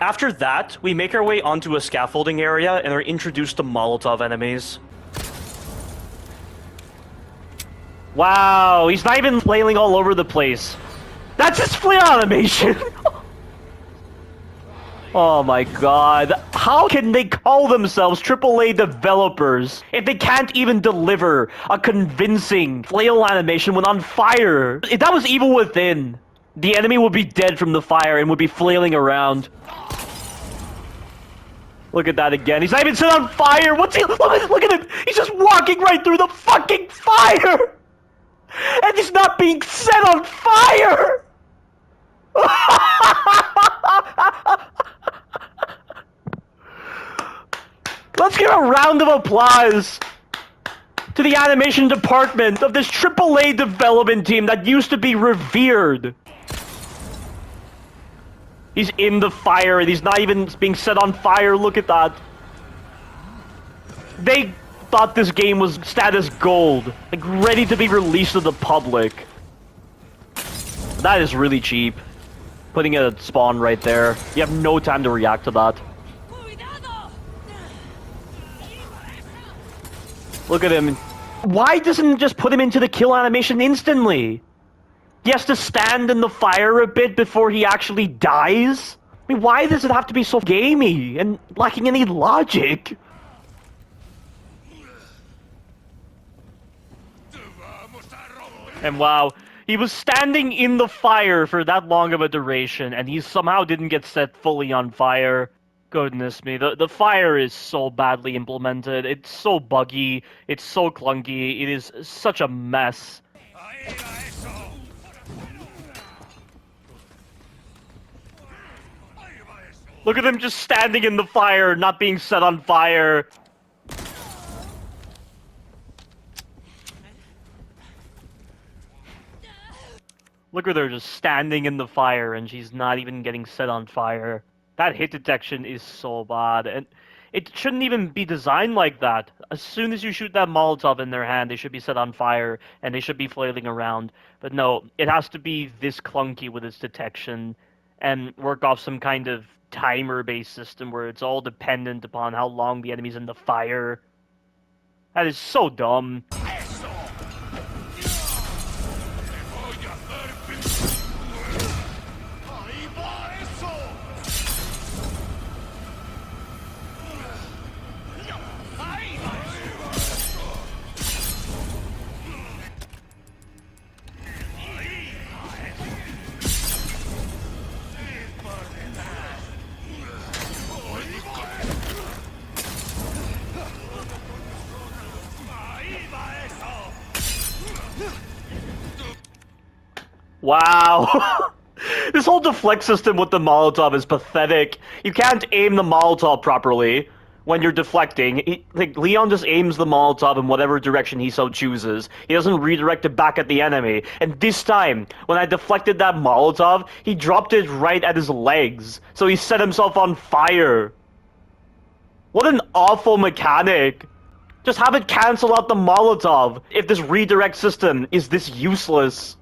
After that, we make our way onto a scaffolding area and are introduced to Molotov enemies. Wow, he's not even flailing all over the place. That's his flail animation! Oh my god. How can they call themselves AAA developers if they can't even deliver a convincing flail animation when on fire? If that was Evil Within, the enemy would be dead from the fire and would be flailing around. Look at that again. He's not even set on fire. What's he? Look at him. He's just walking right through the fucking fire. And he's not being set on fire. Let's give a round of applause to the animation department of this AAA development team that used to be revered. He's in the fire and he's not even being set on fire. Look at that. They thought this game was status gold, like ready to be released to the public. That is really cheap. Putting a spawn right there. You have no time to react to that. Look at him. Why doesn't it just put him into the kill animation instantly? He has to stand in the fire a bit before he actually dies? I mean, why does it have to be so gamey and lacking any logic? And wow, he was standing in the fire for that long of a duration, and he somehow didn't get set fully on fire. Goodness me, the fire is so badly implemented. It's so buggy. It's so clunky. It is such a mess. Look at him just standing in the fire, not being set on fire. Look at her just standing in the fire and she's not even getting set on fire. That hit detection is so bad, and it shouldn't even be designed like that. As soon as you shoot that Molotov in their hand, they should be set on fire, and they should be flailing around. But no, it has to be this clunky with its detection, and work off some kind of timer-based system where it's all dependent upon how long the enemy's in the fire. That is so dumb. Wow. This whole deflect system with the Molotov is pathetic. You can't aim the Molotov properly when you're deflecting. Leon just aims the Molotov in whatever direction he so chooses. He doesn't redirect it back at the enemy. And this time, when I deflected that Molotov, he dropped it right at his legs. So he set himself on fire. What an awful mechanic. Just have it cancel out the Molotov if this redirect system is this useless.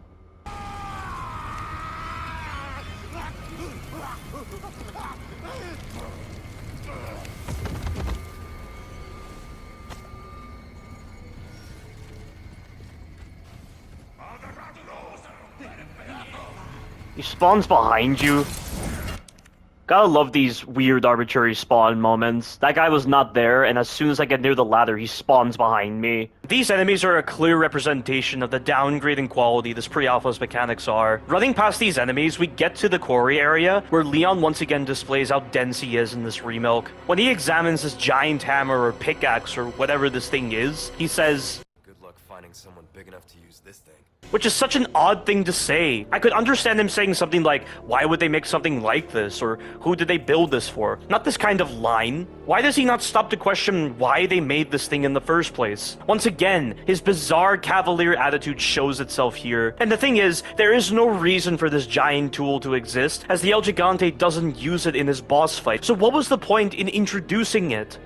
He spawns behind you. Gotta love these weird arbitrary spawn moments. That guy was not there, and as soon as I get near the ladder, he spawns behind me. These enemies are a clear representation of the downgrade in quality this pre-alpha's mechanics are. Running past these enemies, we get to the quarry area, where Leon once again displays how dense he is in this Remilk. When he examines this giant hammer or pickaxe or whatever this thing is, he says, "Good luck finding someone big enough to use this thing." Which is such an odd thing to say. I could understand him saying something like, why would they make something like this? Or who did they build this for? Not this kind of line. Why does he not stop to question why they made this thing in the first place? Once again, his bizarre cavalier attitude shows itself here. And the thing is, there is no reason for this giant tool to exist, as the El Gigante doesn't use it in his boss fight. So what was the point in introducing it?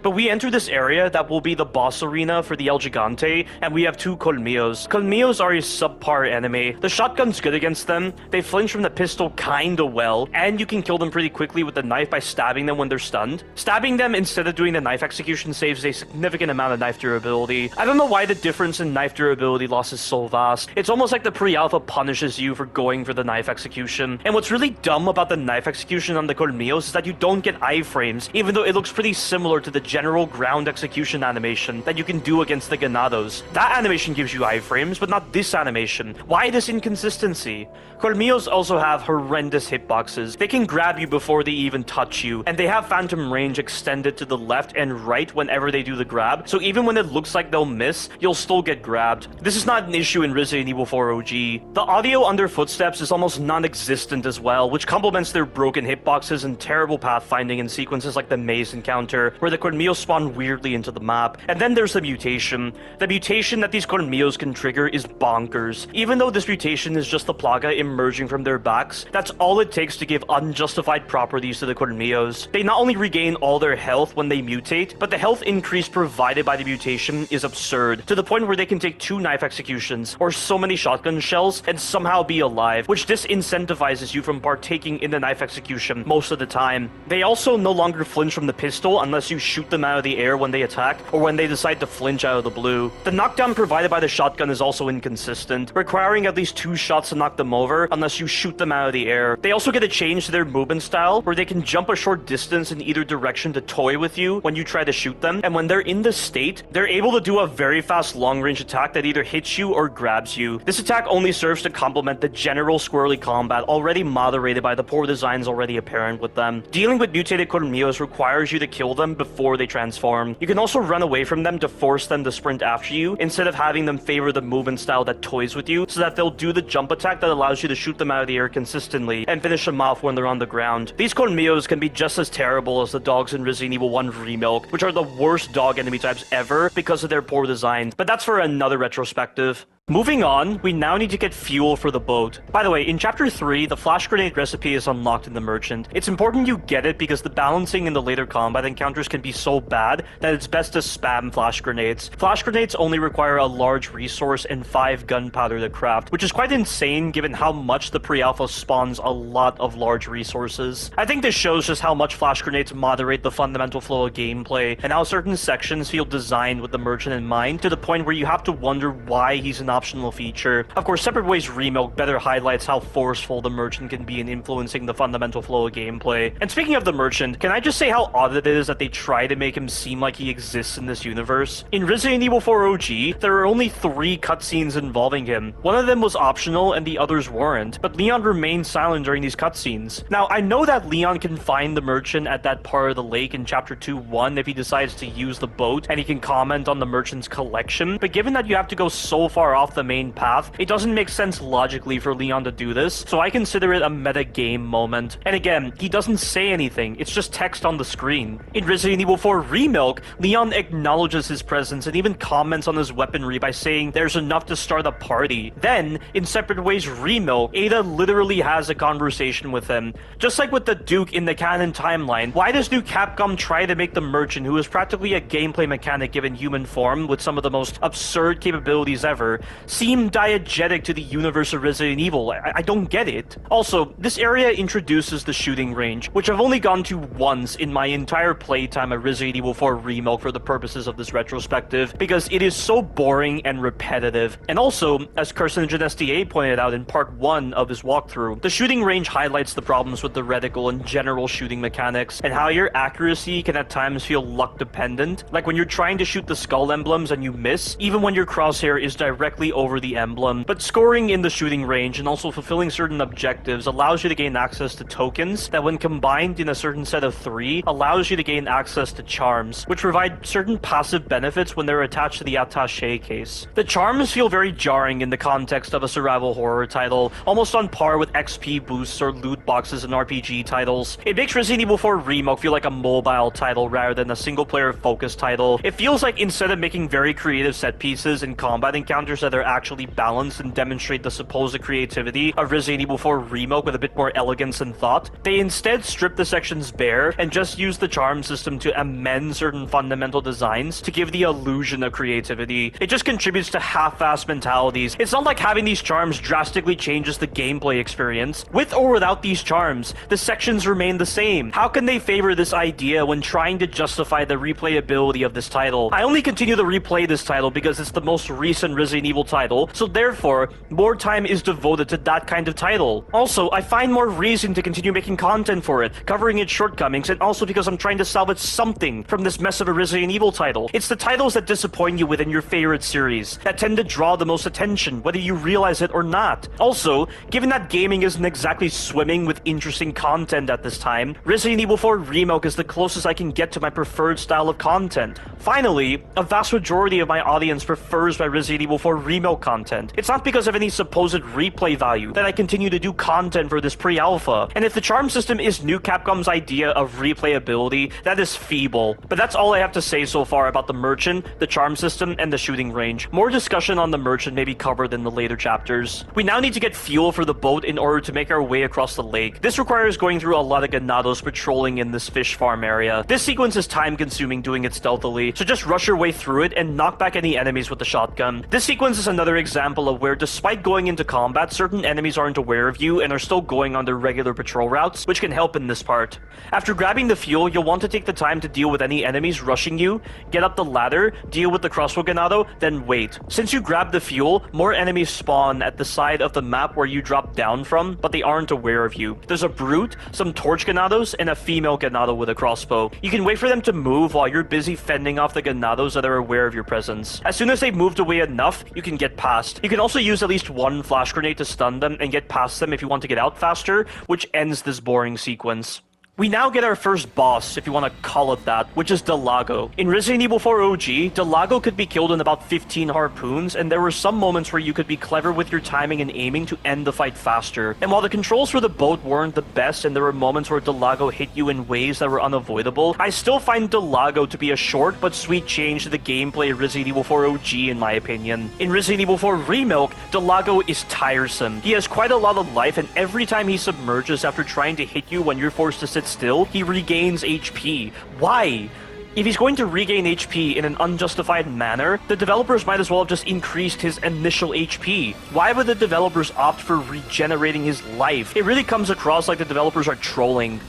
But we enter this area that will be the boss arena for the El Gigante, and we have two Colmillos. Colmillos are a subpar enemy. The shotgun's good against them, they flinch from the pistol kinda well, and you can kill them pretty quickly with the knife by stabbing them when they're stunned. Stabbing them instead of doing the knife execution saves a significant amount of knife durability. I don't know why the difference in knife durability loss is so vast. It's almost like the pre-alpha punishes you for going for the knife execution. And what's really dumb about the knife execution on the Colmillos is that you don't get iframes, even though it looks pretty similar to the general ground execution animation that you can do against the Ganados. That animation gives you iframes, but not this animation. Why this inconsistency? Colmillos also have horrendous hitboxes. They can grab you before they even touch you, and they have phantom range extended to the left and right whenever they do the grab, so even when it looks like they'll miss, you'll still get grabbed. This is not an issue in Resident Evil 4 OG. The audio under footsteps is almost non-existent as well, which complements their broken hitboxes and terrible pathfinding in sequences like the maze encounter, where the Colmillos spawn weirdly into the map. And then there's the mutation. The mutation that these Colmillos can trigger is bonkers. Even though this mutation is just the Plaga emerging from their backs, that's all it takes to give unjustified properties to the Colmillos. They not only regain all their health when they mutate, but the health increase provided by the mutation is absurd, to the point where they can take 2 knife executions, or so many shotgun shells, and somehow be alive, which disincentivizes you from partaking in the knife execution most of the time. They also no longer flinch from the pistol unless you shoot them out of the air when they attack, or when they decide to flinch out of the blue. The knockdown provided by the shotgun is also inconsistent, requiring at least 2 shots to knock them over unless you shoot them out of the air. They also get a change to their movement style, where they can jump a short distance in either direction to toy with you when you try to shoot them, and when they're in this state, they're able to do a very fast long-range attack that either hits you or grabs you. This attack only serves to complement the general squirrely combat already moderated by the poor designs already apparent with them. Dealing with mutated Colmillos requires you to kill them before they transform. You can also run away from them to force them to sprint after you, instead of having them favor the movement style that toys with you, so that they'll do the jump attack that allows you to shoot them out of the air consistently, and finish them off when they're on the ground. These Colmillos can be just as terrible as the dogs in Resident Evil 1 Remilk, which are the worst dog enemy types ever because of their poor design, but that's for another retrospective. Moving on, we now need to get fuel for the boat. By the way, in Chapter 3, the flash grenade recipe is unlocked in the Merchant. It's important you get it because the balancing in the later combat encounters can be so bad that it's best to spam flash grenades. Flash grenades only require a large resource and 5 gunpowder to craft, which is quite insane given how much the pre-alpha spawns a lot of large resources. I think this shows just how much flash grenades moderate the fundamental flow of gameplay, and how certain sections feel designed with the Merchant in mind, to the point where you have to wonder why he's an optional feature. Of course, Separate Ways Remilk better highlights how forceful the Merchant can be in influencing the fundamental flow of gameplay. And speaking of the Merchant, can I just say how odd it is that they try to make him seem like he exists in this universe? In Resident Evil 4 OG, there are only 3 cutscenes involving him. One of them was optional and the others weren't, but Leon remained silent during these cutscenes. Now, I know that Leon can find the Merchant at that part of the lake in Chapter 2-1 if he decides to use the boat, and he can comment on the Merchant's collection, but given that you have to go so far off the main path, it doesn't make sense logically for Leon to do this, so I consider it a meta-game moment. And again, he doesn't say anything, it's just text on the screen. In Resident Evil 4 Remilk, Leon acknowledges his presence and even comments on his weaponry by saying there's enough to start a party. Then, in Separate Ways Remilk, Ada literally has a conversation with him. Just like with the Duke in the canon timeline, why does new Capcom try to make the Merchant, who is practically a gameplay mechanic given human form with some of the most absurd capabilities ever, seem diegetic to the universe of Resident Evil? I don't get it. Also, this area introduces the shooting range, which I've only gone to once in my entire playtime of Resident Evil 4 Remilk for the purposes of this retrospective, because it is so boring and repetitive. And also, as Carcinogen SDA pointed out in part 1 of his walkthrough, the shooting range highlights the problems with the reticle and general shooting mechanics, and how your accuracy can at times feel luck dependent, like when you're trying to shoot the skull emblems and you miss, even when your crosshair is directly over the emblem. But scoring in the shooting range and also fulfilling certain objectives allows you to gain access to tokens that, when combined in a certain set of 3, allows you to gain access to charms, which provide certain passive benefits when they're attached to the attaché case. The charms feel very jarring in the context of a survival horror title, almost on par with XP boosts or loot boxes in RPG titles. It makes Resident Evil 4 Remilk feel like a mobile title rather than a single player focused title. It feels like instead of making very creative set pieces and combat encounters that that are actually balanced and demonstrate the supposed creativity of Resident Evil 4 Remilk with a bit more elegance and thought. They instead strip the sections bare and just use the charm system to amend certain fundamental designs to give the illusion of creativity. It just contributes to half-assed mentalities. It's not like having these charms drastically changes the gameplay experience. With or without these charms, the sections remain the same. How can they favor this idea when trying to justify the replayability of this title? I only continue to replay this title because it's the most recent Resident Evil title, so therefore, more time is devoted to that kind of title. Also, I find more reason to continue making content for it, covering its shortcomings, and also because I'm trying to salvage something from this mess of a Resident Evil title. It's the titles that disappoint you within your favorite series, that tend to draw the most attention, whether you realize it or not. Also, given that gaming isn't exactly swimming with interesting content at this time, Resident Evil 4 Remilk is the closest I can get to my preferred style of content. Finally, a vast majority of my audience prefers my Resident Evil 4 Remilk content. It's not because of any supposed replay value that I continue to do content for this pre-alpha. And if the charm system is new Capcom's idea of replayability, that is feeble. But that's all I have to say so far about the merchant, the charm system, and the shooting range. More discussion on the merchant may be covered in the later chapters. We now need to get fuel for the boat in order to make our way across the lake. This requires going through a lot of ganados patrolling in this fish farm area. This sequence is time consuming doing it stealthily, so just rush your way through it and knock back any enemies with the shotgun. This sequence is another example of where, despite going into combat, certain enemies aren't aware of you and are still going on their regular patrol routes, which can help in this part. After grabbing the fuel, you'll want to take the time to deal with any enemies rushing you, get up the ladder, deal with the crossbow ganado, then wait. Since you grab the fuel, more enemies spawn at the side of the map where you drop down from, but they aren't aware of you. There's a brute, some torch ganados, and a female ganado with a crossbow. You can wait for them to move while you're busy fending off the ganados that are aware of your presence. As soon as they've moved away enough, you can get past. You can also use at least one flash grenade to stun them and get past them if you want to get out faster, which ends this boring sequence. We now get our first boss, if you want to call it that, which is Delago. In Resident Evil 4 OG, Delago could be killed in about 15 harpoons, and there were some moments where you could be clever with your timing and aiming to end the fight faster. And while the controls for the boat weren't the best, and there were moments where Delago hit you in ways that were unavoidable, I still find Delago to be a short but sweet change to the gameplay of Resident Evil 4 OG in my opinion. In Resident Evil 4 Remilk, Delago is tiresome. He has quite a lot of life, and every time he submerges after trying to hit you when you're forced to sit still, he regains HP. Why? If he's going to regain HP in an unjustified manner, the developers might as well have just increased his initial HP. Why would the developers opt for regenerating his life? It really comes across like the developers are trolling.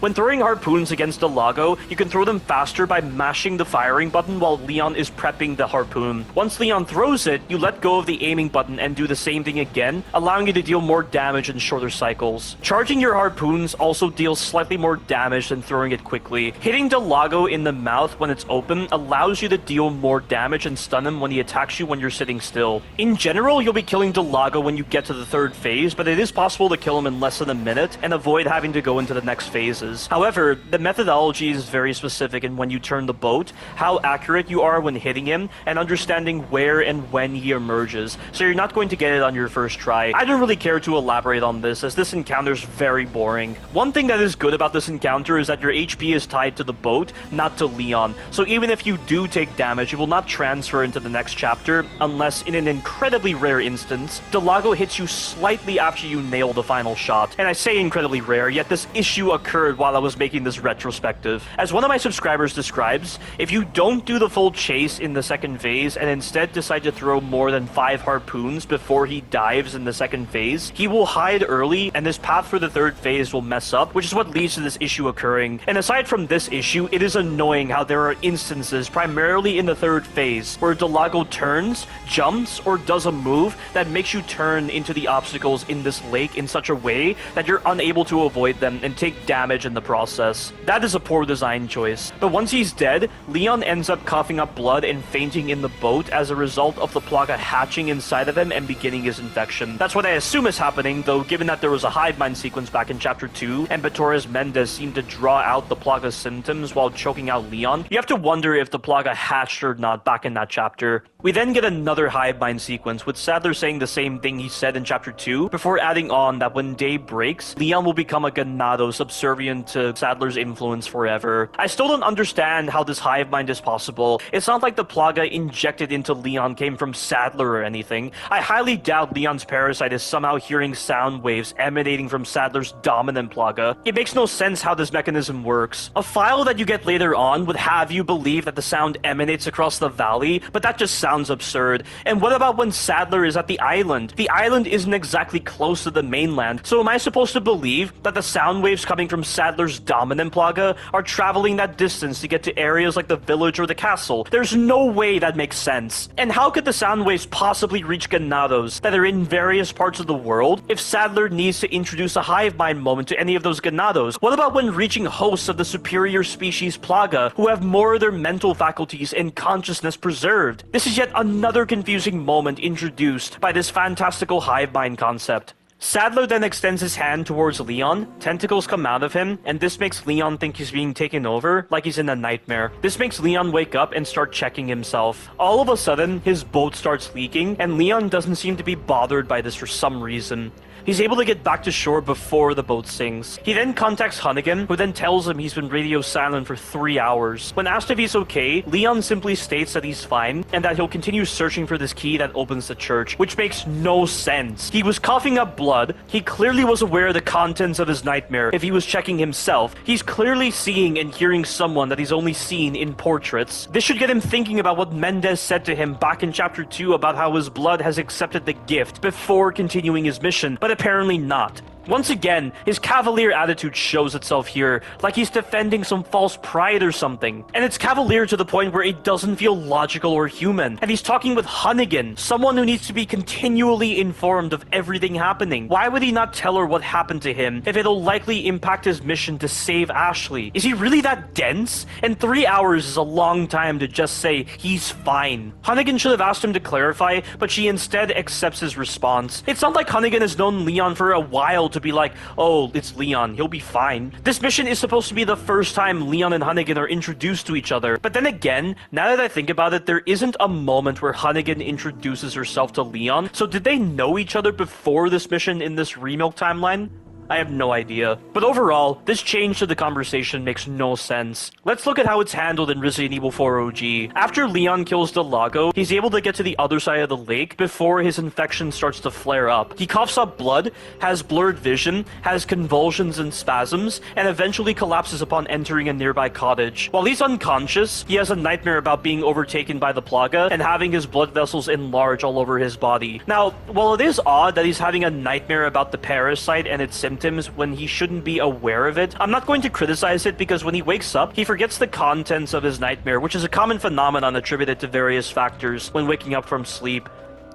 When throwing harpoons against Delago, you can throw them faster by mashing the firing button while Leon is prepping the harpoon. Once Leon throws it, you let go of the aiming button and do the same thing again, allowing you to deal more damage in shorter cycles. Charging your harpoons also deals slightly more damage than throwing it quickly. Hitting Delago in the mouth when it's open allows you to deal more damage and stun him when he attacks you when you're sitting still. In general, you'll be killing Delago when you get to the third phase, but it is possible to kill him in less than a minute and avoid having to go into the next phases. However, the methodology is very specific in when you turn the boat, how accurate you are when hitting him, and understanding where and when he emerges, so you're not going to get it on your first try. I don't really care to elaborate on this, as this encounter is very boring. One thing that is good about this encounter is that your HP is tied to the boat, not to Leon, so even if you do take damage, it will not transfer into the next chapter, unless in an incredibly rare instance, Delago hits you slightly after you nail the final shot. And I say incredibly rare, yet this issue occurred while I was making this retrospective. As one of my subscribers describes, if you don't do the full chase in the second phase and instead decide to throw more than 5 harpoons before he dives in the second phase, he will hide early and his path for the third phase will mess up, which is what leads to this issue occurring. And aside from this issue, it is annoying how there are instances, primarily in the third phase, where Delago turns, jumps, or does a move that makes you turn into the obstacles in this lake in such a way that you're unable to avoid them and take damage in the process. That is a poor design choice. But once he's dead, Leon ends up coughing up blood and fainting in the boat as a result of the plaga hatching inside of him and beginning his infection. That's what I assume is happening, though given that there was a hive mind sequence back in chapter 2 and Torres Mendez seemed to draw out the plaga's symptoms while choking out Leon, you have to wonder if the plaga hatched or not back in that chapter. We then get another hive mind sequence, with Sadler saying the same thing he said in chapter 2, before adding on that when day breaks, Leon will become a ganado subservient into Sadler's influence forever. I still don't understand how this hive mind is possible. It's not like the plaga injected into Leon came from Sadler or anything. I highly doubt Leon's parasite is somehow hearing sound waves emanating from Sadler's dominant plaga. It makes no sense how this mechanism works. A file that you get later on would have you believe that the sound emanates across the valley, but that just sounds absurd. And what about when Sadler is at the island? The island isn't exactly close to the mainland, so am I supposed to believe that the sound waves coming from Sadler's dominant plaga are traveling that distance to get to areas like the village or the castle? There's no way that makes sense. And how could the sound waves possibly reach ganados that are in various parts of the world if Sadler needs to introduce a hive mind moment to any of those ganados? What about when reaching hosts of the superior species plaga who have more of their mental faculties and consciousness preserved? This is yet another confusing moment introduced by this fantastical hive mind concept. Sadler then extends his hand towards Leon, tentacles come out of him, and this makes Leon think he's being taken over, like he's in a nightmare. This makes Leon wake up and start checking himself. All of a sudden, his boat starts leaking, and Leon doesn't seem to be bothered by this for some reason. He's able to get back to shore before the boat sinks. He then contacts Hunnigan, who then tells him he's been radio silent for 3 hours. When asked if he's okay, Leon simply states that he's fine, and that he'll continue searching for this key that opens the church, which makes no sense. He was coughing up blood. He clearly was aware of the contents of his nightmare. If he was checking himself, he's clearly seeing and hearing someone that he's only seen in portraits. This should get him thinking about what Mendez said to him back in chapter 2 about how his blood has accepted the gift before continuing his mission, but apparently not. Once again, his cavalier attitude shows itself here, like he's defending some false pride or something. And it's cavalier to the point where it doesn't feel logical or human. And he's talking with Hunnigan, someone who needs to be continually informed of everything happening. Why would he not tell her what happened to him if it'll likely impact his mission to save Ashley? Is he really that dense? And 3 hours is a long time to just say he's fine. Hunnigan should have asked him to clarify, but she instead accepts his response. It's not like Hunnigan has known Leon for a while to be like, oh, it's Leon, he'll be fine. This mission is supposed to be the first time Leon and Hunnigan are introduced to each other. But then again, now that I think about it, there isn't a moment where Hunnigan introduces herself to Leon. So did they know each other before this mission in this Remilk timeline? I have no idea. But overall, this change to the conversation makes no sense. Let's look at how it's handled in Resident Evil 4 OG. After Leon kills Delago, he's able to get to the other side of the lake before his infection starts to flare up. He coughs up blood, has blurred vision, has convulsions and spasms, and eventually collapses upon entering a nearby cottage. While he's unconscious, he has a nightmare about being overtaken by the plaga and having his blood vessels enlarge all over his body. Now, while it is odd that he's having a nightmare about the parasite and its symptoms when he shouldn't be aware of it, I'm not going to criticize it because when he wakes up, he forgets the contents of his nightmare, which is a common phenomenon attributed to various factors when waking up from sleep.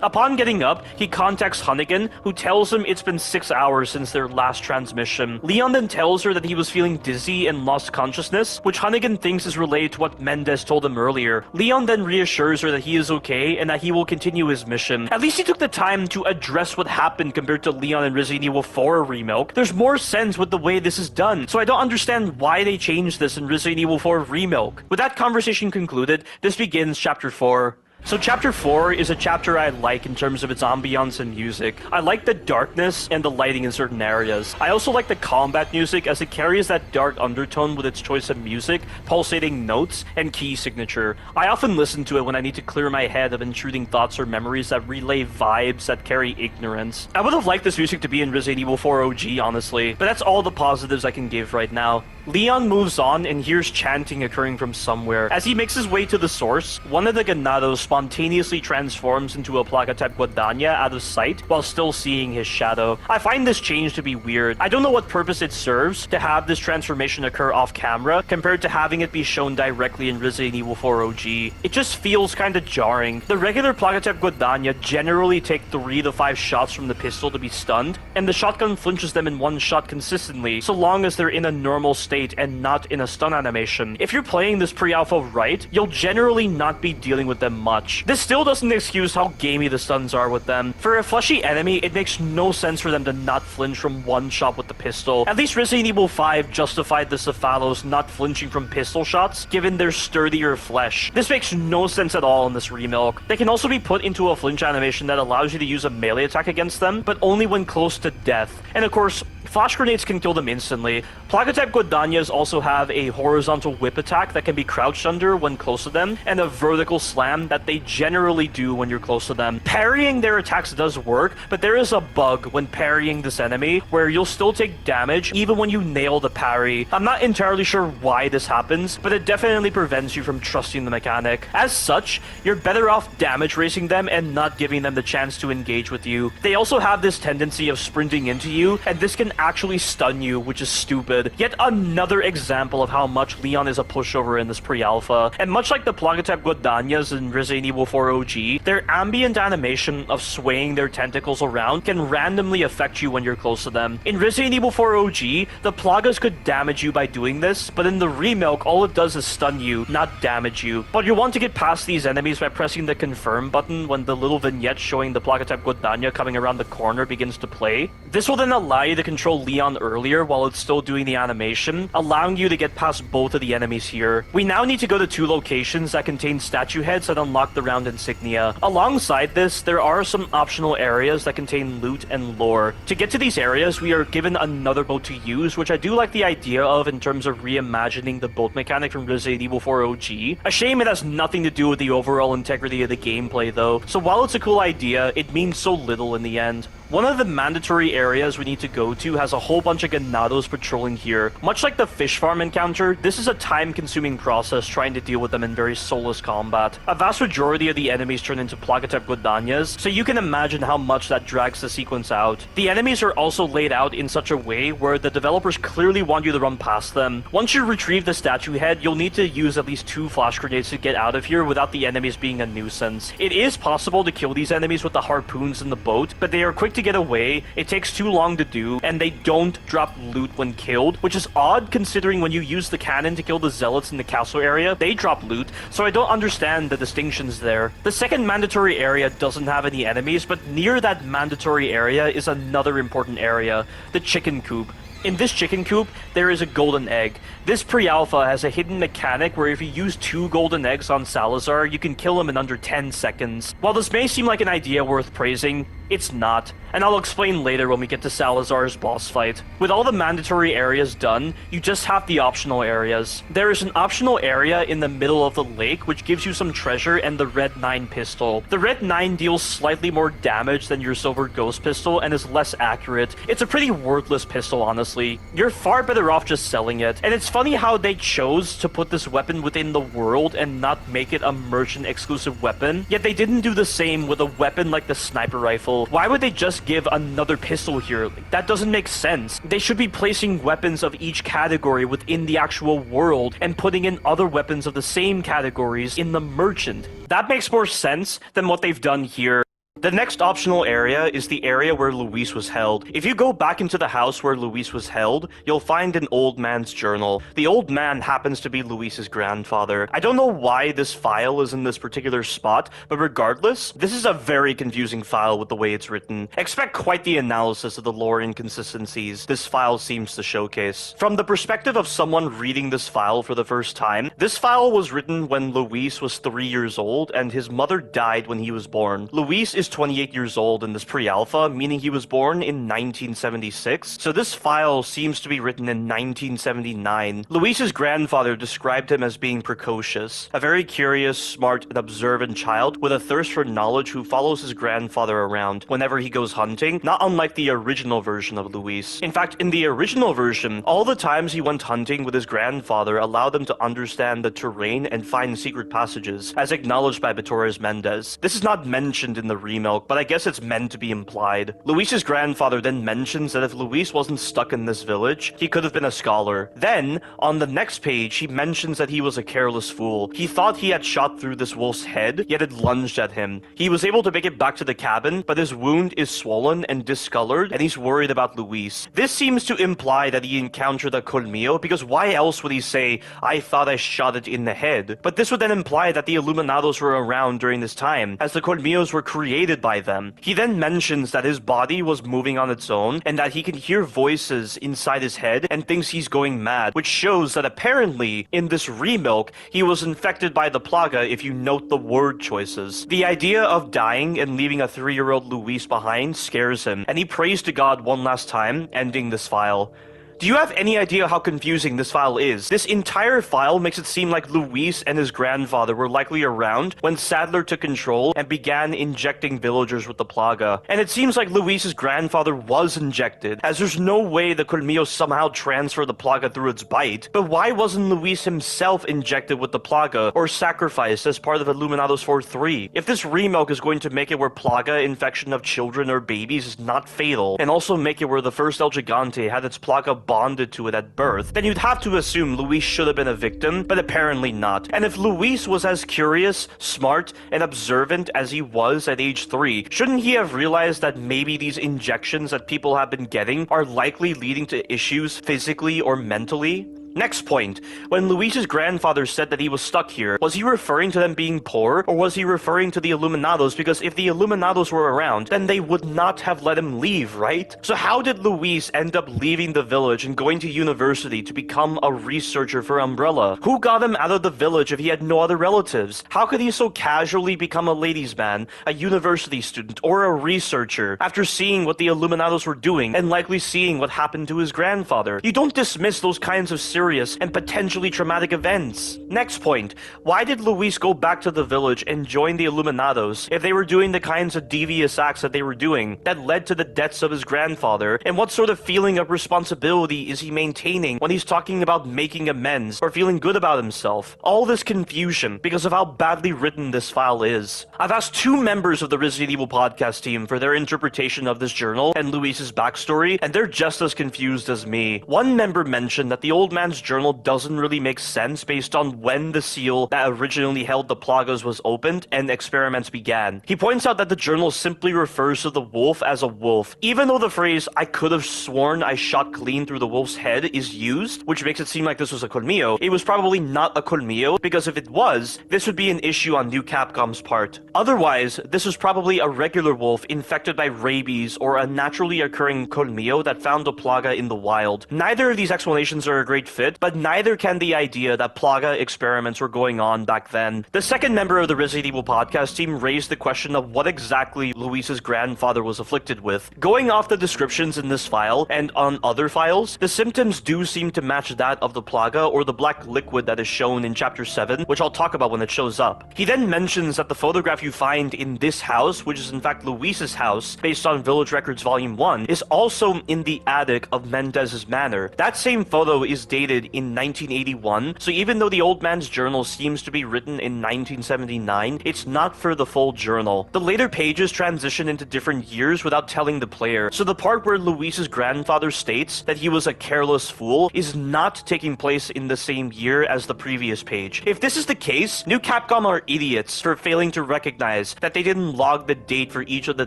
Upon getting up, he contacts Hunnigan, who tells him it's been 6 hours since their last transmission. Leon then tells her that he was feeling dizzy and lost consciousness, which Hunnigan thinks is related to what Mendez told him earlier. Leon then reassures her that he is okay and that he will continue his mission. At least he took the time to address what happened compared to Leon in Resident Evil 4 Remilk. There's more sense with the way this is done, so I don't understand why they changed this in Resident Evil 4 Remilk. With that conversation concluded, this begins chapter 4. So chapter 4 is a chapter I like in terms of its ambiance and music. I like the darkness and the lighting in certain areas. I also like the combat music as it carries that dark undertone with its choice of music, pulsating notes, and key signature. I often listen to it when I need to clear my head of intruding thoughts or memories that relay vibes that carry ignorance. I would have liked this music to be in Resident Evil 4 OG, honestly, but that's all the positives I can give right now. Leon moves on and hears chanting occurring from somewhere. As he makes his way to the source, one of the ganados spontaneously transforms into a plaga-type guadaña out of sight while still seeing his shadow. I find this change to be weird. I don't know what purpose it serves to have this transformation occur off camera compared to having it be shown directly in Resident Evil 4 OG. It just feels kinda jarring. The regular plaga-type guadaña generally take 3 to 5 shots from the pistol to be stunned, and the shotgun flinches them in one shot consistently, so long as they're in a normal state and not in a stun animation. If you're playing this pre-alpha right, you'll generally not be dealing with them much. This still doesn't excuse how gamey the stuns are with them. For a fleshy enemy, it makes no sense for them to not flinch from one shot with the pistol. At least Resident Evil 5 justified the Cephalos not flinching from pistol shots, given their sturdier flesh. This makes no sense at all in this Remilk. They can also be put into a flinch animation that allows you to use a melee attack against them, but only when close to death. And of course, Flash grenades can kill them instantly. Plaga-type Guadagnas also have a horizontal whip attack that can be crouched under when close to them, and a vertical slam that they generally do when you're close to them. Parrying their attacks does work, but there is a bug when parrying this enemy where you'll still take damage even when you nail the parry. I'm not entirely sure why this happens, but it definitely prevents you from trusting the mechanic. As such, you're better off damage racing them and not giving them the chance to engage with you. They also have this tendency of sprinting into you, and this can actually stun you, which is stupid. Yet another example of how much Leon is a pushover in this pre-alpha. And much like the Plaga-type Guadagnas in Resident Evil 4 OG, their ambient animation of swaying their tentacles around can randomly affect you when you're close to them. In Resident Evil 4 OG, the Plagas could damage you by doing this, but in the Remilk, all it does is stun you, not damage you. But you want to get past these enemies by pressing the confirm button when the little vignette showing the Plaga-type Guadagna coming around the corner begins to play. This will then allow you to control Leon earlier while it's still doing the animation, allowing you to get past both of the enemies here. We now need to go to 2 locations that contain statue heads that unlock the round insignia. Alongside this, there are some optional areas that contain loot and lore. To get to these areas, we are given another boat to use, which I do like the idea of in terms of reimagining the boat mechanic from Resident Evil 4 OG. A shame it has nothing to do with the overall integrity of the gameplay though, so while it's a cool idea, it means so little in the end. One of the mandatory areas we need to go to has a whole bunch of ganados patrolling here. Much like the fish farm encounter, this is a time-consuming process trying to deal with them in very soulless combat. A vast majority of the enemies turn into Plaga-type Guadagnas, so you can imagine how much that drags the sequence out. The enemies are also laid out in such a way where the developers clearly want you to run past them. Once you retrieve the statue head, you'll need to use at least 2 flash grenades to get out of here without the enemies being a nuisance. It is possible to kill these enemies with the harpoons in the boat, but they are quick to get away, it takes too long to do, and they don't drop loot when killed, which is odd considering when you use the cannon to kill the zealots in the castle area, they drop loot, so I don't understand the distinctions there. The second mandatory area doesn't have any enemies, but near that mandatory area is another important area, the chicken coop. In this chicken coop, there is a golden egg. This pre-alpha has a hidden mechanic where if you use 2 golden eggs on Salazar, you can kill him in under 10 seconds. While this may seem like an idea worth praising, it's not, and I'll explain later when we get to Salazar's boss fight. With all the mandatory areas done, you just have the optional areas. There is an optional area in the middle of the lake which gives you some treasure and the Red 9 pistol. The Red 9 deals slightly more damage than your Silver Ghost pistol and is less accurate. It's a pretty worthless pistol, honestly. You're far better off just selling it. And it's funny how they chose to put this weapon within the world and not make it a merchant exclusive weapon, yet they didn't do the same with a weapon like the sniper rifle. Why would they just give another pistol here? That doesn't make sense. They should be placing weapons of each category within the actual world and putting in other weapons of the same categories in the merchant. That makes more sense than what they've done here. The next optional area is the area where Luis was held. If you go back into the house where Luis was held, you'll find an old man's journal. The old man happens to be Luis's grandfather. I don't know why this file is in this particular spot, but regardless, this is a very confusing file with the way it's written. Expect quite the analysis of the lore inconsistencies this file seems to showcase. From the perspective of someone reading this file for the first time, this file was written when Luis was 3 years old and his mother died when he was born. Luis is 28 years old in this pre-alpha, meaning he was born in 1976, so this file seems to be written in 1979. Luis's grandfather described him as being precocious, a very curious, smart, and observant child with a thirst for knowledge who follows his grandfather around whenever he goes hunting, not unlike the original version of Luis. In fact, in the original version, all the times he went hunting with his grandfather allowed him to understand the terrain and find secret passages, as acknowledged by Torres Mendez. This is not mentioned in the remake, but I guess it's meant to be implied. Luis's grandfather then mentions that if Luis wasn't stuck in this village, he could have been a scholar. Then, on the next page, he mentions that he was a careless fool. He thought he had shot through this wolf's head, yet it lunged at him. He was able to make it back to the cabin, but his wound is swollen and discolored, and he's worried about Luis. This seems to imply that he encountered a colmillo, because why else would he say, I thought I shot it in the head? But this would then imply that the Illuminados were around during this time, as the colmillos were created created by them. He then mentions that his body was moving on its own and that he can hear voices inside his head and thinks he's going mad, which shows that apparently in this Remilk, he was infected by the Plaga if you note the word choices. The idea of dying and leaving a 3-year-old Luis behind scares him, and he prays to God one last time, ending this file. Do you have any idea how confusing this file is? This entire file makes it seem like Luis and his grandfather were likely around when Sadler took control and began injecting villagers with the Plaga. And it seems like Luis's grandfather was injected, as there's no way the Colmillo somehow transferred the Plaga through its bite. But why wasn't Luis himself injected with the Plaga or sacrificed as part of Illuminados 4-3? If this Remilk is going to make it where Plaga infection of children or babies is not fatal, and also make it where the first El Gigante had its Plaga bonded to it at birth, then you'd have to assume Luis should have been a victim, but apparently not. And if Luis was as curious, smart, and observant as he was at age 3, shouldn't he have realized that maybe these injections that people have been getting are likely leading to issues physically or mentally? Next point, when Luis's grandfather said that he was stuck here, was he referring to them being poor, or was he referring to the Illuminados? Because if the Illuminados were around, then they would not have let him leave, right? So how did Luis end up leaving the village and going to university to become a researcher for Umbrella? Who got him out of the village if he had no other relatives? How could he so casually become a ladies' man, a university student, or a researcher after seeing what the Illuminados were doing and likely seeing what happened to his grandfather? You don't dismiss those kinds of serious and potentially traumatic events. Next point, why did Luis go back to the village and join the Illuminados if they were doing the kinds of devious acts that they were doing that led to the deaths of his grandfather? And what sort of feeling of responsibility is he maintaining when he's talking about making amends or feeling good about himself? All this confusion because of how badly written this file is. I've asked 2 members of the Resident Evil podcast team for their interpretation of this journal and Luis's backstory, and they're just as confused as me. One member mentioned that the old man's journal doesn't really make sense based on when the seal that originally held the Plagas was opened and experiments began. He points out that the journal simply refers to the wolf as a wolf, even though the phrase "I could have sworn I shot clean through the wolf's head" is used, which makes it seem like this was a Colmillo. It was probably not a Colmillo, because if it was, this would be an issue on New Capcom's part. Otherwise, this was probably a regular wolf infected by rabies or a naturally occurring Colmillo that found the Plaga in the wild. Neither of these explanations are a great fit, but neither can the idea that Plaga experiments were going on back then. The second member of the Resident Evil podcast team raised the question of what exactly Luis's grandfather was afflicted with. Going off the descriptions in this file and on other files, the symptoms do seem to match that of the Plaga or the black liquid that is shown in chapter 7, which I'll talk about when it shows up. He then mentions that the photograph you find in this house, which is in fact Luis's house, based on Village Records Volume 1, is also in the attic of Mendez's manor. That same photo is dated in 1981, so even though the old man's journal seems to be written in 1979, it's not for the full journal. The later pages transition into different years without telling the player, so the part where Luis's grandfather states that he was a careless fool is not taking place in the same year as the previous page. If this is the case, New Capcom are idiots for failing to recognize that they didn't log the date for each of the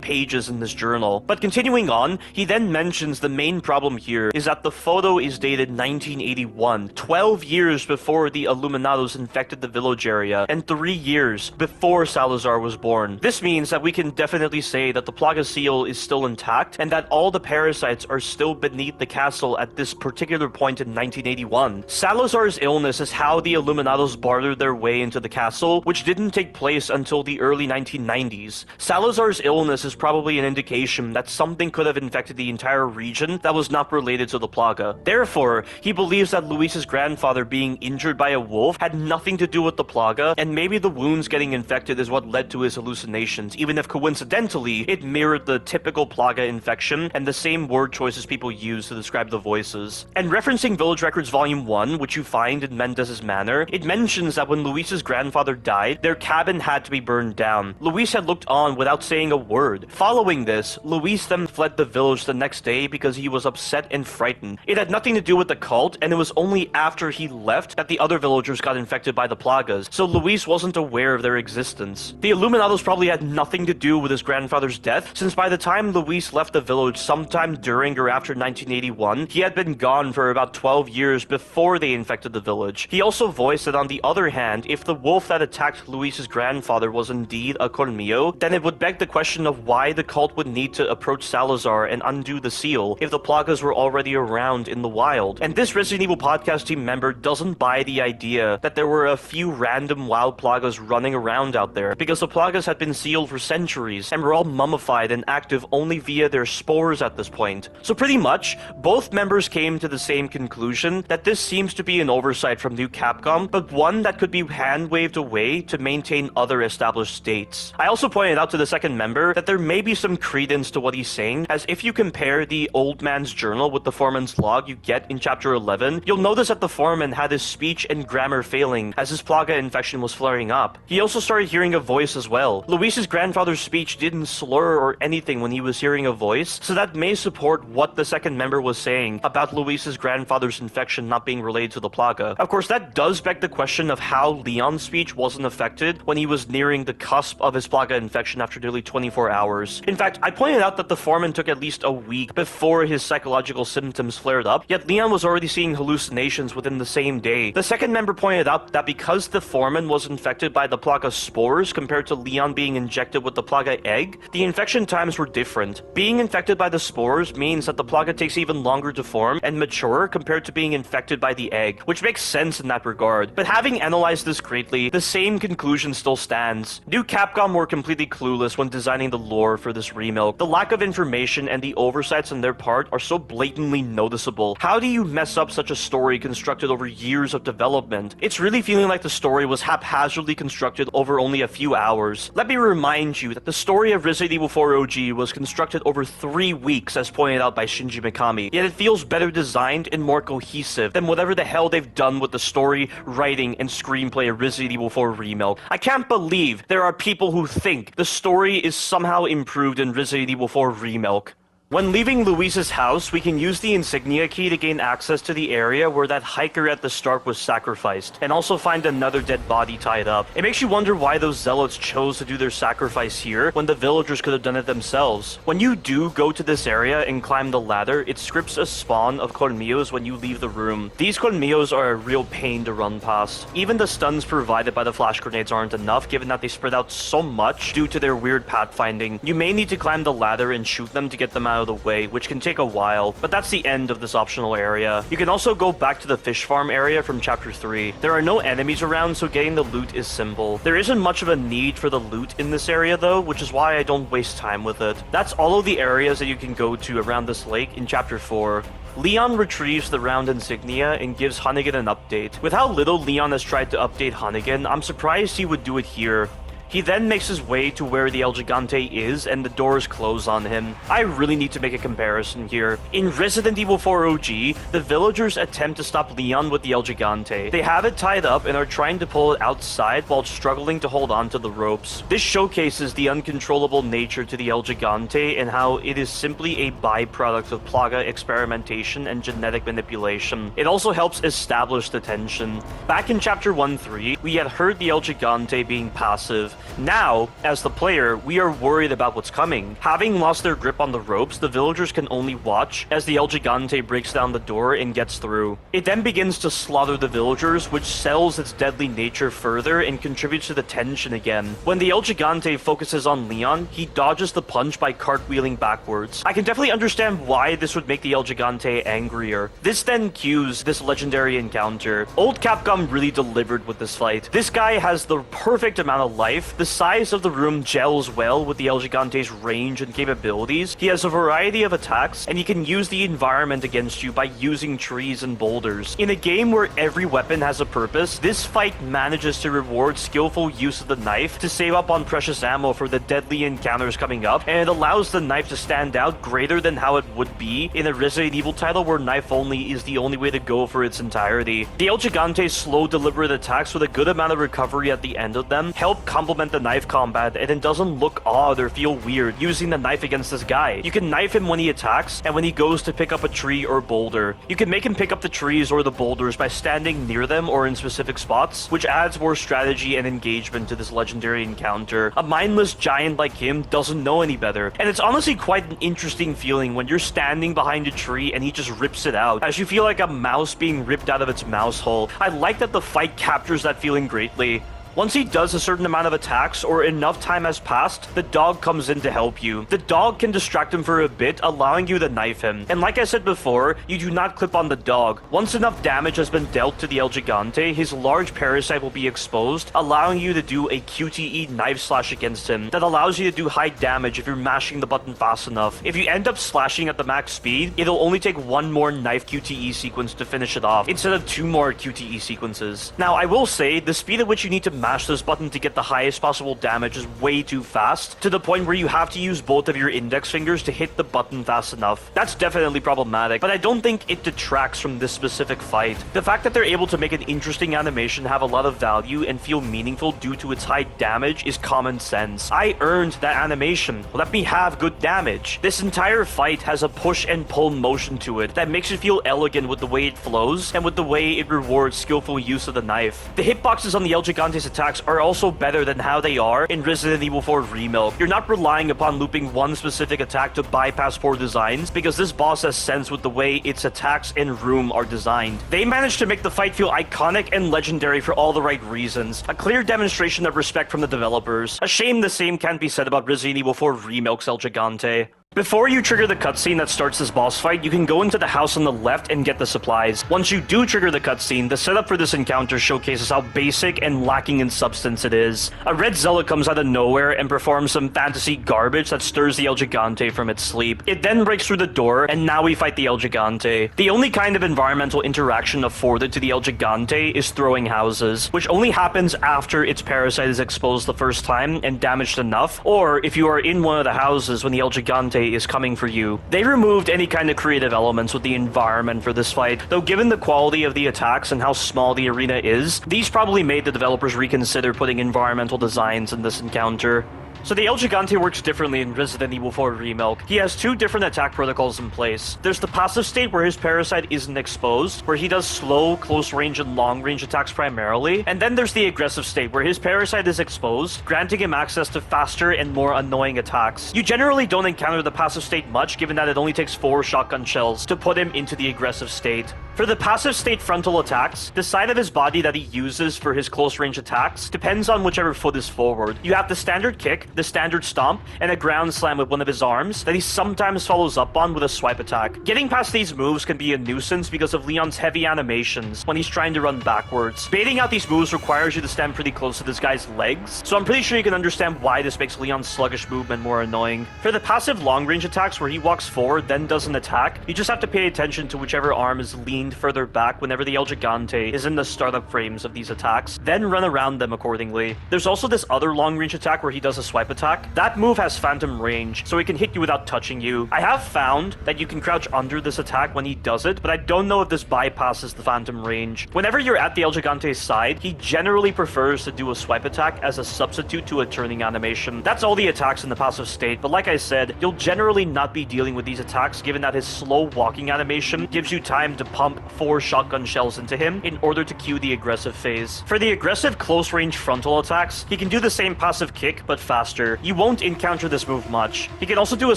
pages in this journal. But continuing on, he then mentions the main problem here is that the photo is dated 1981, 12 years before the Illuminados infected the village area, and 3 years before Salazar was born. This means that we can definitely say that the Plaga seal is still intact, and that all the parasites are still beneath the castle at this particular point in 1981. Salazar's illness is how the Illuminados bartered their way into the castle, which didn't take place until the early 1990s. Salazar's illness is probably an indication that something could have infected the entire region that was not related to the Plaga. Therefore, he believes that Luis's grandfather being injured by a wolf had nothing to do with the Plaga, and maybe the wounds getting infected is what led to his hallucinations, even if coincidentally, it mirrored the typical Plaga infection and the same word choices people use to describe the voices. And referencing Village Records Volume 1, which you find in Mendez's manor, it mentions that when Luis's grandfather died, their cabin had to be burned down. Luis had looked on without saying a word. Following this, Luis then fled the village the next day because he was upset and frightened. It had nothing to do with the cult, and it was only after he left that the other villagers got infected by the plagas, so Luis wasn't aware of their existence. The Illuminados probably had nothing to do with his grandfather's death, since by the time Luis left the village sometime during or after 1981, he had been gone for about 12 years before they infected the village. He also voiced that on the other hand, if the wolf that attacked Luis's grandfather was indeed a Colmillo, then it would beg the question of why the cult would need to approach Salazar and undo the seal if the plagas were already around in the wild. And this Resident Evil podcast team member doesn't buy the idea that there were a few random wild plagas running around out there, because the plagas had been sealed for centuries and were all mummified and active only via their spores at this point. So pretty much, both members came to the same conclusion that this seems to be an oversight from New Capcom, but one that could be hand-waved away to maintain other established states. I also pointed out to the second member that there may be some credence to what he's saying, as if you compare the old man's journal with the foreman's log you get in chapter 11, you'll notice that the foreman had his speech and grammar failing as his plaga infection was flaring up. He also started hearing a voice as well. Luis's grandfather's speech didn't slur or anything when he was hearing a voice, so that may support what the second member was saying about Luis's grandfather's infection not being related to the plaga. Of course, that does beg the question of how Leon's speech wasn't affected when he was nearing the cusp of his plaga infection after nearly 24 hours. In fact, I pointed out that the foreman took at least a week before his psychological symptoms flared up, yet Leon was already seeing hallucinations within the same day. The second member pointed out that because the foreman was infected by the plaga spores compared to Leon being injected with the plaga egg, the infection times were different. Being infected by the spores means that the plaga takes even longer to form and mature compared to being infected by the egg, which makes sense in that regard. But having analyzed this greatly, the same conclusion still stands. New Capcom were completely clueless when designing the lore for this Remilk. The lack of information and the oversights on their part are so blatantly noticeable. How do you mess up such a story constructed over years of development? It's really feeling like the story was haphazardly constructed over only a few hours. Let me remind you that the story of Resident Evil 4 OG was constructed over 3 weeks, as pointed out by Shinji Mikami, yet it feels better designed and more cohesive than whatever the hell they've done with the story, writing, and screenplay of Resident Evil 4 Remilk. I can't believe there are people who think the story is somehow improved in Resident Evil 4 Remilk. When leaving Luis's house, we can use the insignia key to gain access to the area where that hiker at the start was sacrificed, and also find another dead body tied up. It makes you wonder why those zealots chose to do their sacrifice here when the villagers could have done it themselves. When you do go to this area and climb the ladder, it scripts a spawn of colmillos when you leave the room. These colmillos are a real pain to run past. Even the stuns provided by the flash grenades aren't enough, given that they spread out so much due to their weird pathfinding. You may need to climb the ladder and shoot them to get them out of the way, which can take a while, but that's the end of this optional area. You can also go back to the fish farm area from chapter 3. There are no enemies around, so getting the loot is simple. There isn't much of a need for the loot in this area though, which is why I don't waste time with it. That's all of the areas that you can go to around this lake in chapter 4. Leon retrieves the round insignia and gives Hunnigan an update. With how little Leon has tried to update Hunnigan, I'm surprised he would do it here. He then makes his way to where the El Gigante is, and the doors close on him. I really need to make a comparison here. In Resident Evil 4 OG, the villagers attempt to stop Leon with the El Gigante. They have it tied up and are trying to pull it outside while struggling to hold on to the ropes. This showcases the uncontrollable nature to the El Gigante and how it is simply a byproduct of plaga experimentation and genetic manipulation. It also helps establish the tension. Back in chapter 1-3, we had heard the El Gigante being passive. Now, as the player, we are worried about what's coming. Having lost their grip on the ropes, the villagers can only watch as the El Gigante breaks down the door and gets through. It then begins to slaughter the villagers, which sells its deadly nature further and contributes to the tension again. When the El Gigante focuses on Leon, he dodges the punch by cartwheeling backwards. I can definitely understand why this would make the El Gigante angrier. This then cues this legendary encounter. Old Capcom really delivered with this fight. This guy has the perfect amount of life. The size of the room gels well with the El Gigante's range and capabilities. He has a variety of attacks, and he can use the environment against you by using trees and boulders. In a game where every weapon has a purpose, this fight manages to reward skillful use of the knife to save up on precious ammo for the deadly encounters coming up, and it allows the knife to stand out greater than how it would be in a Resident Evil title where knife only is the only way to go for its entirety. The El Gigante's slow, deliberate attacks with a good amount of recovery at the end of them help complement implement the knife combat and it doesn't look odd or feel weird using the knife against this guy. You can knife him when he attacks and when he goes to pick up a tree or boulder. You can make him pick up the trees or the boulders by standing near them or in specific spots, which adds more strategy and engagement to this legendary encounter. A mindless giant like him doesn't know any better, and it's honestly quite an interesting feeling when you're standing behind a tree and he just rips it out, as you feel like a mouse being ripped out of its mouse hole. I like that the fight captures that feeling greatly. Once he does a certain amount of attacks or enough time has passed, the dog comes in to help you. The dog can distract him for a bit, allowing you to knife him. And like I said before, you do not clip on the dog. Once enough damage has been dealt to the El Gigante, his large parasite will be exposed, allowing you to do a QTE knife slash against him that allows you to do high damage if you're mashing the button fast enough. If you end up slashing at the max speed, it'll only take one more knife QTE sequence to finish it off, instead of 2 more QTE sequences. Now, I will say, the speed at which you need to mash this button to get the highest possible damage is way too fast, to the point where you have to use both of your index fingers to hit the button fast enough. That's definitely problematic, but I don't think it detracts from this specific fight. The fact that they're able to make an interesting animation have a lot of value and feel meaningful due to its high damage is common sense. I earned that animation. Let me have good damage. This entire fight has a push and pull motion to it that makes it feel elegant with the way it flows and with the way it rewards skillful use of the knife. The hitboxes on the El Gigante's attacks are also better than how they are in Resident Evil 4 Remilk. You're not relying upon looping one specific attack to bypass poor designs, because this boss has sense with the way its attacks and room are designed. They managed to make the fight feel iconic and legendary for all the right reasons. A clear demonstration of respect from the developers. A shame the same can't be said about Resident Evil 4 Remilk's El Gigante. Before you trigger the cutscene that starts this boss fight, you can go into the house on the left and get the supplies. Once you do trigger the cutscene, the setup for this encounter showcases how basic and lacking in substance it is. A red zealot comes out of nowhere and performs some fantasy garbage that stirs the El Gigante from its sleep. It then breaks through the door, and now we fight the El Gigante. The only kind of environmental interaction afforded to the El Gigante is throwing houses, which only happens after its parasite is exposed the first time and damaged enough, or if you are in one of the houses when the El Gigante is coming for you. They removed any kind of creative elements with the environment for this fight, though given the quality of the attacks and how small the arena is, these probably made the developers reconsider putting environmental designs in this encounter. So the El Gigante works differently in Resident Evil 4 Remilk. He has 2 different attack protocols in place. There's the passive state where his parasite isn't exposed, where he does slow, close range, and long range attacks primarily. And then there's the aggressive state where his parasite is exposed, granting him access to faster and more annoying attacks. You generally don't encounter the passive state much, given that it only takes 4 shotgun shells to put him into the aggressive state. For the passive state frontal attacks, the side of his body that he uses for his close range attacks depends on whichever foot is forward. You have the standard kick, the standard stomp, and a ground slam with one of his arms that he sometimes follows up on with a swipe attack. Getting past these moves can be a nuisance because of Leon's heavy animations when he's trying to run backwards. Baiting out these moves requires you to stand pretty close to this guy's legs, so I'm pretty sure you can understand why this makes Leon's sluggish movement more annoying. For the passive long range attacks where he walks forward then does an attack, you just have to pay attention to whichever arm is leaned further back whenever the El Gigante is in the startup frames of these attacks, then run around them accordingly. There's also this other long range attack where he does a swipe attack. That move has phantom range, so he can hit you without touching you. I have found that you can crouch under this attack when he does it, but I don't know if this bypasses the phantom range. Whenever you're at the El Gigante's side, he generally prefers to do a swipe attack as a substitute to a turning animation. That's all the attacks in the passive state, but like I said, you'll generally not be dealing with these attacks given that his slow walking animation gives you time to pump 4 shotgun shells into him in order to cue the aggressive phase. For the aggressive close range frontal attacks, he can do the same passive kick but faster. You won't encounter this move much. He can also do a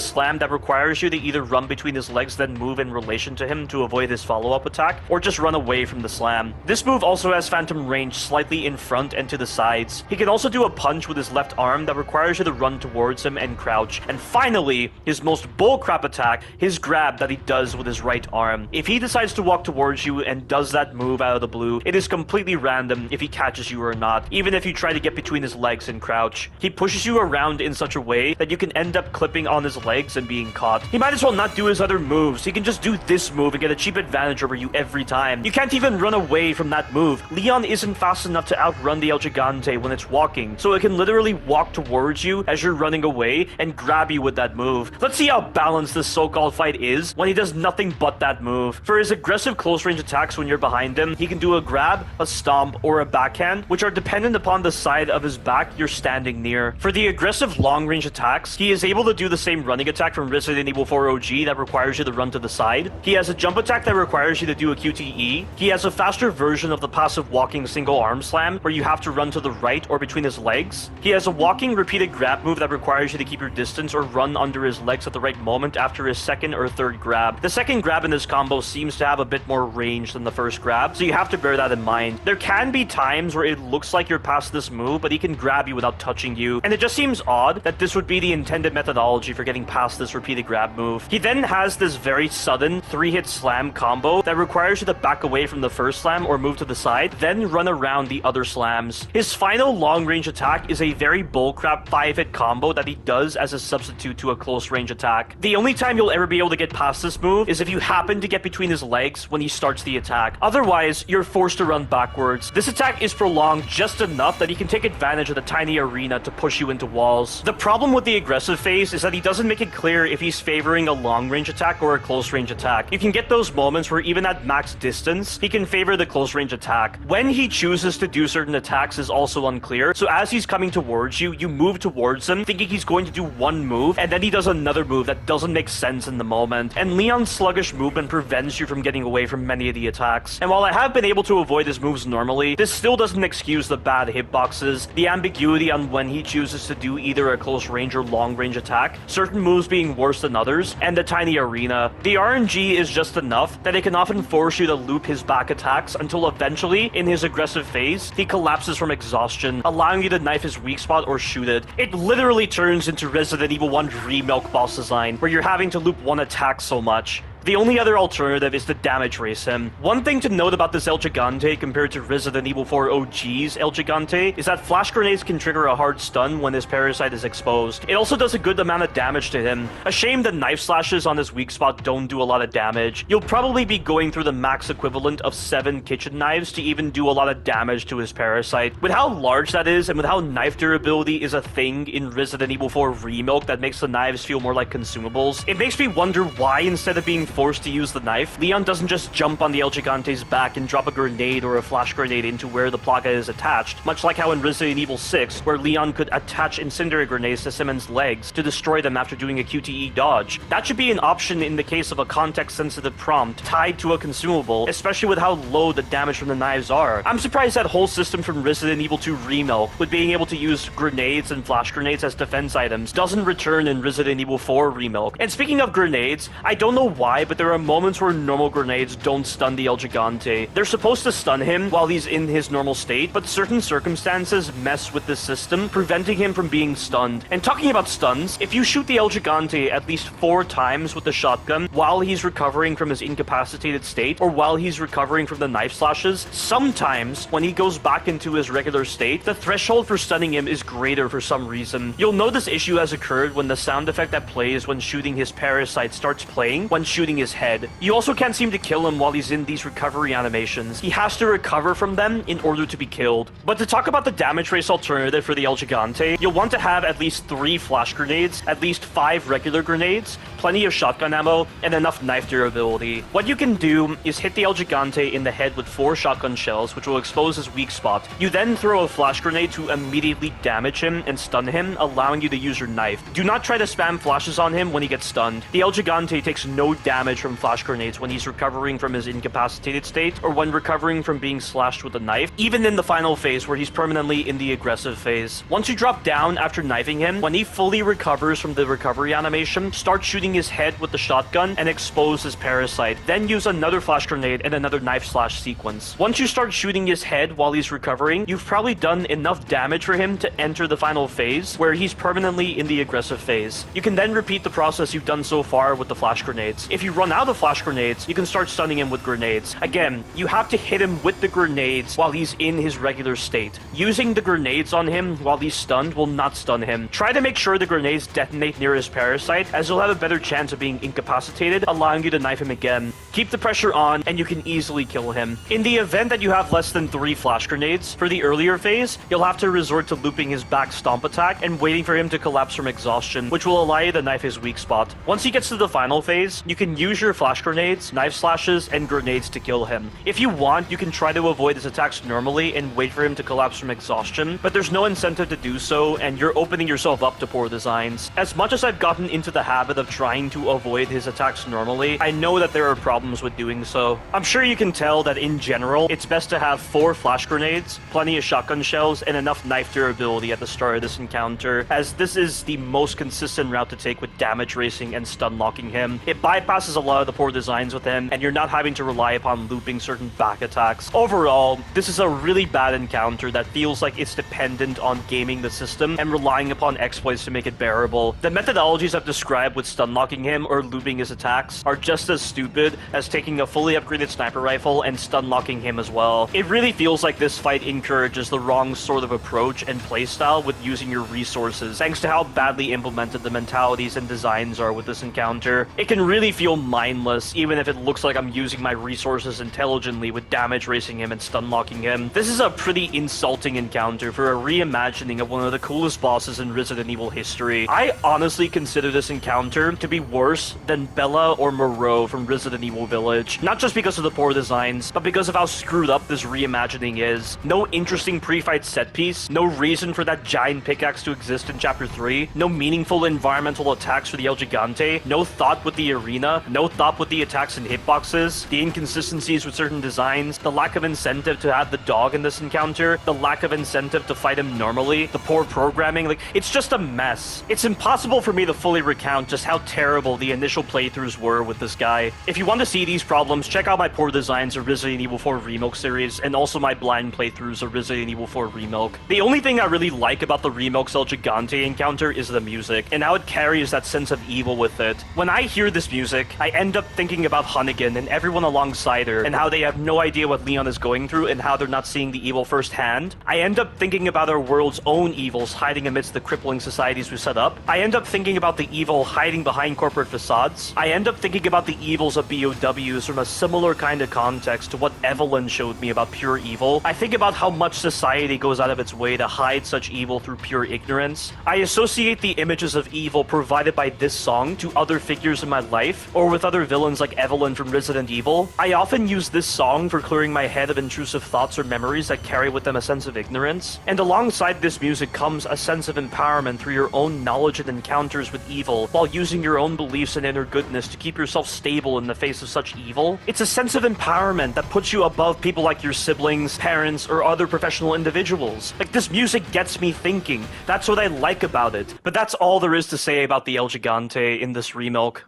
slam that requires you to either run between his legs then move in relation to him to avoid his follow-up attack, or just run away from the slam. This move also has phantom range slightly in front and to the sides. He can also do a punch with his left arm that requires you to run towards him and crouch. And finally, his most bullcrap attack, his grab that he does with his right arm. If he decides to walk towards you and does that move out of the blue, it is completely random if he catches you or not, even if you try to get between his legs and crouch. He pushes you around in such a way that you can end up clipping on his legs and being caught. He might as well not do his other moves. He can just do this move and get a cheap advantage over you every time. You can't even run away from that move. Leon isn't fast enough to outrun the El Gigante when it's walking, so it can literally walk towards you as you're running away and grab you with that move. Let's see how balanced this so-called fight is when he does nothing but that move. For his aggressive close range attacks when you're behind him. He can do a grab, a stomp, or a backhand, which are dependent upon the side of his back you're standing near. For the aggressive long range attacks, he is able to do the same running attack from Resident Evil 4 OG that requires you to run to the side. He has a jump attack that requires you to do a QTE. He has a faster version of the passive walking single arm slam where you have to run to the right or between his legs. He has a walking repeated grab move that requires you to keep your distance or run under his legs at the right moment after his second or third grab. The second grab in this combo seems to have a bit more range than the first grab, so you have to bear that in mind. There can be times where it looks like you're past this move, but he can grab you without touching you, and it just seems odd that this would be the intended methodology for getting past this repeated grab move. He then has this very sudden 3-hit slam combo that requires you to back away from the first slam or move to the side, then run around the other slams. His final long-range attack is a very bullcrap 5-hit combo that he does as a substitute to a close-range attack. The only time you'll ever be able to get past this move is if you happen to get between his legs when he starts the attack. Otherwise, you're forced to run backwards. This attack is prolonged just enough that he can take advantage of the tiny arena to push you into walls. The problem with the aggressive phase is that he doesn't make it clear if he's favoring a long-range attack or a close-range attack. You can get those moments where even at max distance, he can favor the close-range attack. When he chooses to do certain attacks is also unclear, so as he's coming towards you, you move towards him, thinking he's going to do one move, and then he does another move that doesn't make sense in the moment. And Leon's sluggish movement prevents you from getting away from many of the attacks. And while I have been able to avoid his moves normally, this still doesn't excuse the bad hitboxes, the ambiguity on when he chooses to do either a close range or long range attack, certain moves being worse than others, and the tiny arena. The RNG is just enough that it can often force you to loop his back attacks until eventually, in his aggressive phase, he collapses from exhaustion, allowing you to knife his weak spot or shoot it. It literally turns into Resident Evil 1 Remilk boss design, where you're having to loop one attack so much. The only other alternative is to damage race him. One thing to note about this El Gigante compared to Resident Evil 4 OG's El Gigante is that flash grenades can trigger a hard stun when his parasite is exposed. It also does a good amount of damage to him. A shame the knife slashes on his weak spot don't do a lot of damage. You'll probably be going through the max equivalent of 7 kitchen knives to even do a lot of damage to his parasite. With how large that is and with how knife durability is a thing in Resident Evil 4 Remilk that makes the knives feel more like consumables, it makes me wonder why instead of being forced to use the knife, Leon doesn't just jump on the El Gigante's back and drop a grenade or a flash grenade into where the placa is attached, much like how in Resident Evil 6, where Leon could attach incendiary grenades to Simmons' legs to destroy them after doing a QTE dodge. That should be an option in the case of a context-sensitive prompt tied to a consumable, especially with how low the damage from the knives are. I'm surprised that whole system from Resident Evil 2 Remilk, with being able to use grenades and flash grenades as defense items, doesn't return in Resident Evil 4 Remilk. And speaking of grenades, I don't know why, but there are moments where normal grenades don't stun the El Gigante. They're supposed to stun him while he's in his normal state, but certain circumstances mess with the system, preventing him from being stunned. And talking about stuns, if you shoot the El Gigante at least 4 times with the shotgun while he's recovering from his incapacitated state, or while he's recovering from the knife slashes, sometimes when he goes back into his regular state, the threshold for stunning him is greater for some reason. You'll know this issue has occurred when the sound effect that plays when shooting his parasite starts playing when shooting his head. You also can't seem to kill him while he's in these recovery animations. He has to recover from them in order to be killed. But to talk about the damage race alternative for the El Gigante, you'll want to have at least 3 flash grenades, at least 5 regular grenades, plenty of shotgun ammo, and enough knife durability. What you can do is hit the El Gigante in the head with 4 shotgun shells, which will expose his weak spot. You then throw a flash grenade to immediately damage him and stun him, allowing you to use your knife. Do not try to spam flashes on him when he gets stunned. The El Gigante takes no damage from flash grenades when he's recovering from his incapacitated state or when recovering from being slashed with a knife, even in the final phase where he's permanently in the aggressive phase. Once you drop down after knifing him, when he fully recovers from the recovery animation, start shooting his head with the shotgun and expose his parasite. Then use another flash grenade and another knife slash sequence. Once you start shooting his head while he's recovering, you've probably done enough damage for him to enter the final phase where he's permanently in the aggressive phase. You can then repeat the process you've done so far with the flash grenades. If you run out of flash grenades, you can start stunning him with grenades. Again, you have to hit him with the grenades while he's in his regular state. Using the grenades on him while he's stunned will not stun him. Try to make sure the grenades detonate near his parasite, as you'll have a better chance of being incapacitated, allowing you to knife him again. Keep the pressure on, and you can easily kill him. In the event that you have less than 3 flash grenades, for the earlier phase, you'll have to resort to looping his back stomp attack and waiting for him to collapse from exhaustion, which will allow you to knife his weak spot. Once he gets to the final phase, you can use your flash grenades, knife slashes, and grenades to kill him. If you want, you can try to avoid his attacks normally and wait for him to collapse from exhaustion, but there's no incentive to do so, and you're opening yourself up to poor designs. As much as I've gotten into the habit of trying to avoid his attacks normally, I know that there are problems with doing so. I'm sure you can tell that in general, it's best to have 4 flash grenades, plenty of shotgun shells, and enough knife durability at the start of this encounter, as this is the most consistent route to take with damage racing and stun locking him. It bypasses a lot of the poor designs with him, and you're not having to rely upon looping certain back attacks. Overall, this is a really bad encounter that feels like it's dependent on gaming the system and relying upon exploits to make it bearable. The methodologies I've described with stun locking him or looping his attacks are just as stupid as taking a fully upgraded sniper rifle and stun locking him as well. It really feels like this fight encourages the wrong sort of approach and playstyle with using your resources, thanks to how badly implemented the mentalities and designs are with this encounter. It can really feel mindless, even if it looks like I'm using my resources intelligently with damage racing him and stun locking him. This is a pretty insulting encounter for a reimagining of one of the coolest bosses in Resident Evil history. I honestly consider this encounter to be worse than Bella or Moreau from Resident Evil Village. Not just because of the poor designs, but because of how screwed up this reimagining is. No interesting pre-fight set piece, no reason for that giant pickaxe to exist in Chapter 3, no meaningful environmental attacks for the El Gigante, no thought with the arena, no thought with the attacks and hitboxes, the inconsistencies with certain designs, the lack of incentive to have the dog in this encounter, the lack of incentive to fight him normally, the poor programming, like, it's just a mess. It's impossible for me to fully recount just how terrible the initial playthroughs were with this guy. If you want to see these problems, check out my poor designs of Resident Evil 4 Remilk series, and also my blind playthroughs of Resident Evil 4 Remilk. The only thing I really like about the Remilk's El Gigante encounter is the music, and how it carries that sense of evil with it. When I hear this music, I end up thinking about Hunnigan and everyone alongside her, and how they have no idea what Leon is going through and how they're not seeing the evil firsthand. I end up thinking about our world's own evils hiding amidst the crippling societies we set up. I end up thinking about the evil hiding behind corporate facades. I end up thinking about the evils of BOWs from a similar kind of context to what Evelyn showed me about pure evil. I think about how much society goes out of its way to hide such evil through pure ignorance. I associate the images of evil provided by this song to other figures in my life, or with other villains like Evelyn from Resident Evil. I often use this song for clearing my head of intrusive thoughts or memories that carry with them a sense of ignorance. And alongside this music comes a sense of empowerment through your own knowledge and encounters with evil, while using your own beliefs and inner goodness to keep yourself stable in the face of such evil. It's a sense of empowerment that puts you above people like your siblings, parents, or other professional individuals. Like, this music gets me thinking. That's what I like about it. But that's all there is to say about the El Gigante in this Remilk.